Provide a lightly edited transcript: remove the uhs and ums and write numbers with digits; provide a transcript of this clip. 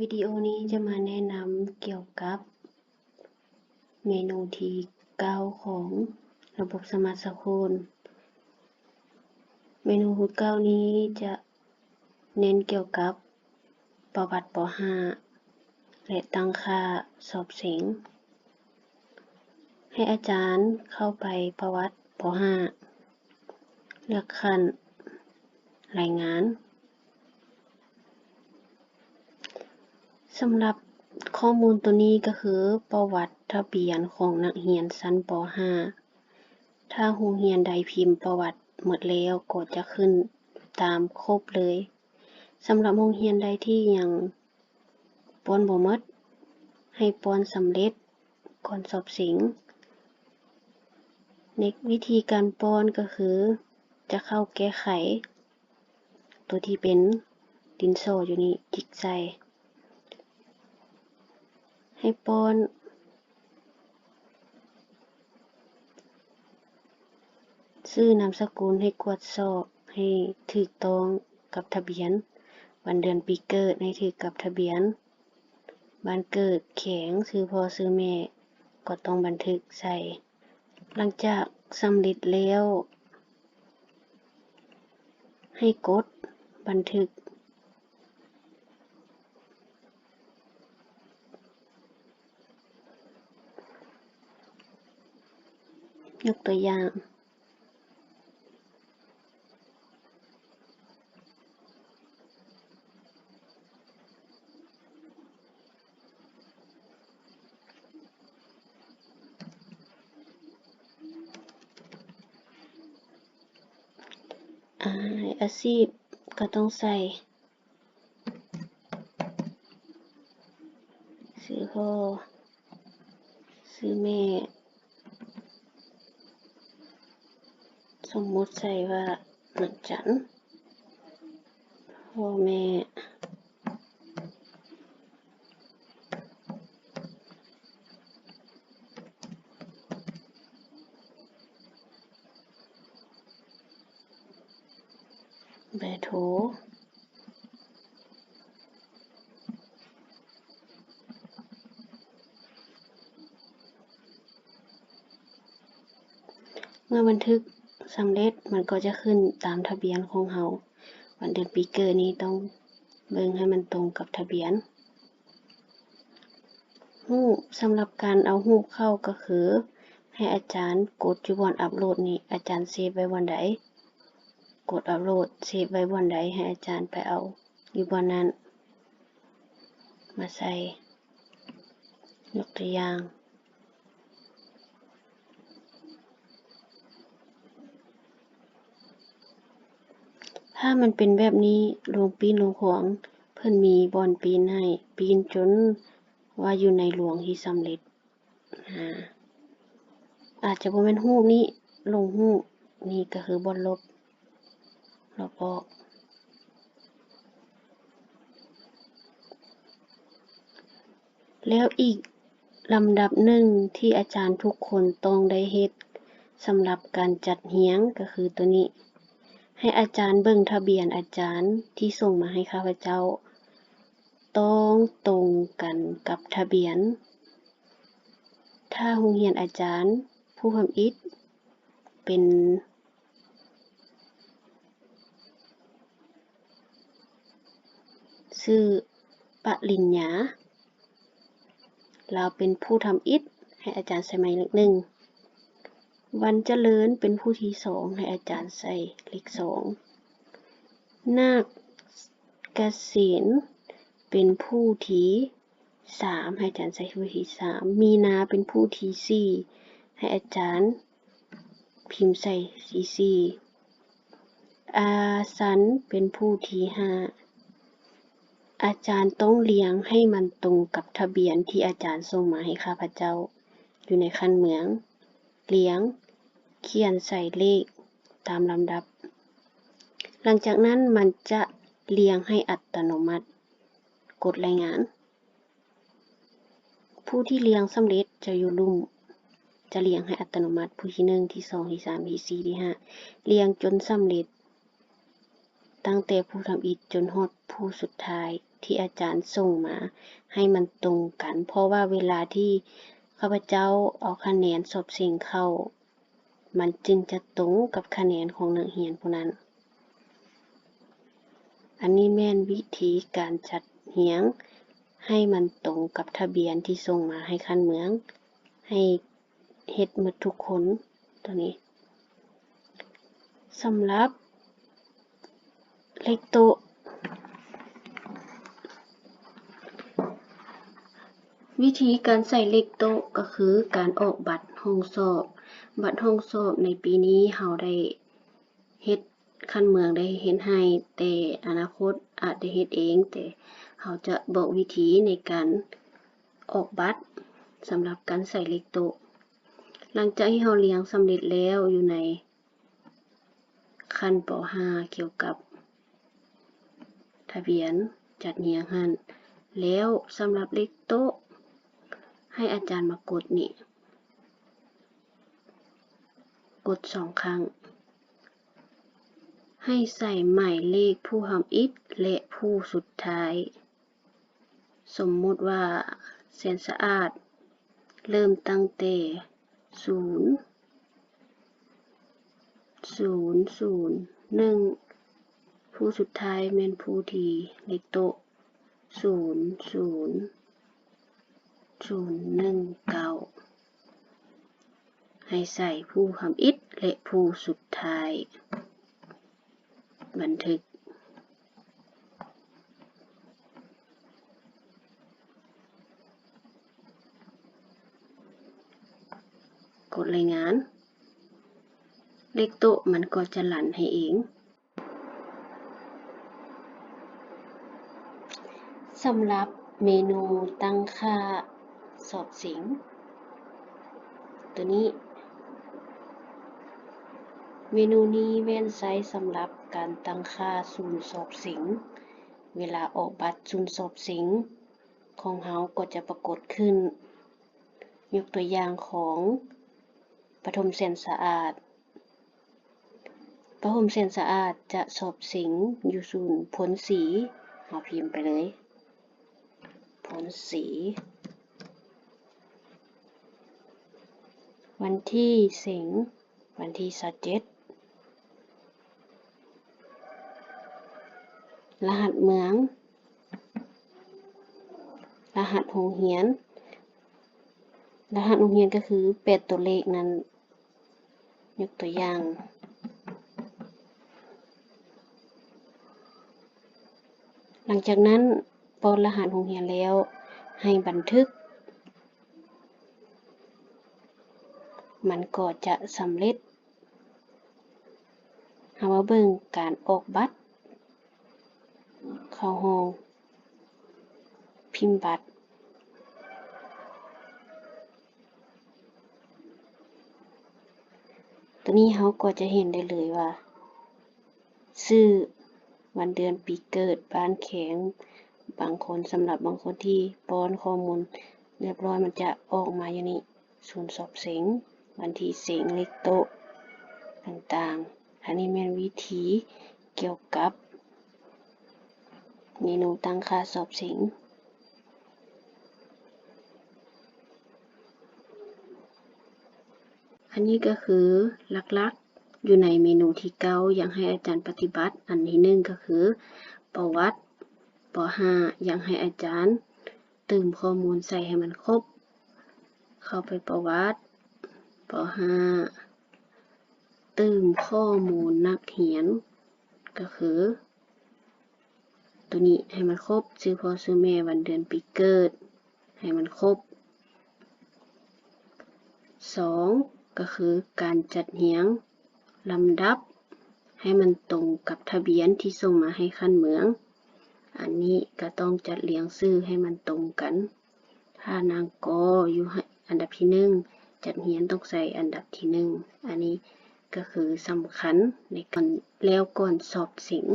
วิดีโอนี้จะมาแนะนำเกี่ยวกับเมนูที่9ของระบบสมาร์ทโฟนเมนูที่9นี้จะเน้นเกี่ยวกับประวัติป .5 และตั้งค่าสอบเสียงให้อาจารย์เข้าไปประวัติป .5 เลือกขั้นรายงานสำหรับข้อมูลตัวนี้ก็คือประวัติทะเบียนของนักเรียนชั้นป .5 ถ้าโรงเรียนใดพิมพ์ประวัติหมดแล้วก็จะขึ้นตามครบเลยสำหรับโรงเรียนใดที่ยังป้อนบ่หมดให้ป้อนสำเร็จก่อนสอบเสียงในวิธีการป้อนก็คือจะเข้าแก้ไขตัวที่เป็นดินสออยู่นี่จิกใส่ให้ป้อนชื่อนามสกุลให้กวดสอบให้ถูกต้องกับทะเบียนวันเดือนปีเกิดให้ถูกกับทะเบียนบ้านเกิดแข็งชื่อพ่อชื่อแม่ก็ต้องบันทึกใส่หลังจากสำเร็จแล้วให้กดบันทึกยกตัวอย่างอาชีพก็ต้องใส่ชื่อพ่อชื่อแม่สมมุติใส่ว่านักจันทร์พ่อแม่เบอร์โทรเมื่อบันทึกสำเร็จมันก็จะขึ้นตามทะเบียนของเราวันเดือนปีเกิดนี้ต้องเบิ่งให้มันตรงกับทะเบียนรูปสำหรับการเอารูปเข้าก็คือให้อาจารย์กดอยู่บนอัปโหลดนี่อาจารย์เซฟไว้บนใดกดอัปโหลดเซฟไว้บนใดให้อาจารย์ไปเอาอยู่บนนั้นมาใส่ยกตัวอย่างถ้ามันเป็นแบบนี้โรงปีนโรงของเพิ่นมีบอนปีนให้ปีนจนว่าอยู่ในหลวงที่สำเร็จอาจจะบ่แม่นรูปนี้ลงรูปนี่ก็คือบอนลบออกแล้วอีกลำดับหนึ่งที่อาจารย์ทุกคนต้องได้เฮ็ดสำหรับการจัดเรียงก็คือตัวนี้ให้อาจารย์เบิ่งทะเบียนอาจารย์ที่ส่งมาให้ข้าพเจ้าต้องตรงกันกับทะเบียนถ้าโรงเรียนอาจารย์ผู้ทำอิฐเป็นชื่อปริญญาเราเป็นผู้ทำอิฐให้อาจารย์ใส่หมายเลข1วันเจริญเป็นผู้ที่2ให้อาจารย์ใส่เลข2นาคเกษณเป็นผู้ที่3ให้อาจารย์ใส่ผู้ที่3มีนาเป็นผู้ที่4ให้อาจารย์พิมพ์ใส่ที่4อาสันเป็นผู้ที่5อาจารย์ต้องเรียงให้มันตรงกับทะเบียนที่อาจารย์ส่งมาให้ข้าพเจ้าอยู่ในคันเหมืองเรียงเขียนใส่เลขตามลำดับหลังจากนั้นมันจะเรียงให้อัตโนมัติกดรายงานผู้ที่เรียงสำเร็จจะอยู่ลุ่มจะเรียงให้อัตโนมัติผู้ที่1ที่2ที่3ที่4ที่5เรียงจนสำเร็จ ตั้งแต่ผู้ทำอิฐจนฮอดผู้สุดท้ายที่อาจารย์ส่งมาให้มันตรงกันเพราะว่าเวลาที่ข้าพเจ้าเอาคะแนนสอบสิ่งเข้ามันจึงจะตรงกับคะแนนของนักเรียนผู้นั้นอันนี้แม่นวิธีการจัดเรียงให้มันตรงกับทะเบียนที่ส่งมาให้คันเมืองให้เฮ็ดหมดทุกคนตัวนี้สำหรับเลขโต๊ะวิธีการใส่เลขโต๊ะก็คือการออกบัตรห้องสอบบัตรห้องสอบในปีนี้เราได้เฮ็ดคันเมืองได้เฮ็ดให้แต่อนาคตอาจได้เฮ็ดเองแต่เราจะบอกวิธีในการออกบัตรสำหรับการใส่เลขโต๊ะหลังจากที่เราเรียงสำเร็จแล้วอยู่ในขั้นป .5 เกี่ยวกับทะเบียนจัดเรียงหั้นแล้วสำหรับเลขโต๊ะให้อาจารย์มากดนี่กด2ครั้งให้ใส่หมายเลขผู้ทำอิฐและผู้สุดท้ายสมมุติว่าแสนสะอาดเริ่มตั้งแต่0 0 0 1ผู้สุดท้ายแม่นผู้ที่เลขโต๊ะ0 0 0 1 9ให้ใส่ผู้ทำอิฐและผู้สุดท้ายบันทึกกดรายงานเลขโต๊ะมันก็จะหลั่นให้เองสำหรับเมนูตั้งค่าสอบเสียงตัวนี้เมนูนี้แม่นใช้สำหรับการตั้งค่าศูนย์สอบเสียงเวลาออกบัตรศูนย์สอบเสียงของเฮาก็จะปรากฏขึ้นยกตัวอย่างของปฐมแสนสะอาดปฐมแสนสะอาดจะสอบเสียงอยู่ศูนย์ผลศรีเฮาพิมพ์ไปเลยผลศรีวันที่เสียงวันที่27รหัสเมืองรหัสโรงเรียนรหัสโรงเรียนก็คือ8ตัวเลขนั้นยกตัวอย่างหลังจากนั้นปอรหัสโรงเรียนแล้วให้บันทึกมันก็จะสำเร็จเฮามาเบิ่งการออกบัตรเข้าห้องพิมพ์บัตรตัวนี้เฮาก็จะเห็นได้เลยว่าชื่อวันเดือนปีเกิดบ้านแข็งบางคนสำหรับบางคนที่ป้อนข้อมูลเรียบร้อยมันจะออกมาอย่างนี้ศูนย์สอบเสียงวันที่เสียงเลขโต๊ะต่างๆอันนี้แม่นวิธีเกี่ยวกับเมนูตั้งค่าสอบเสียงอันนี้ก็คือหลักๆอยู่ในเมนูที่9อยากให้อาจารย์ปฏิบัติอันที่1ก็คือประวัติป .5 อยากให้อาจารย์เติมข้อมูลใส่ให้มันครบเข้าไปประวัติป .5 เติมข้อมูลนักเรียนก็คือตัวนี้ให้มันครบชื่อพ่อชื่อแม่วันเดือนปีเกิดให้มันครบ2ก็คือการจัดเรียงลำดับให้มันตรงกับทะเบียนที่ส่งมาให้คันเมืองอันนี้ก็ต้องจัดเรียงชื่อให้มันตรงกันถ้านางกอยู่อันดับที่1จัดเรียงต้องใส่อันดับที่1อันนี้ก็คือสำคัญในการแล้วก่อนสอบเสียง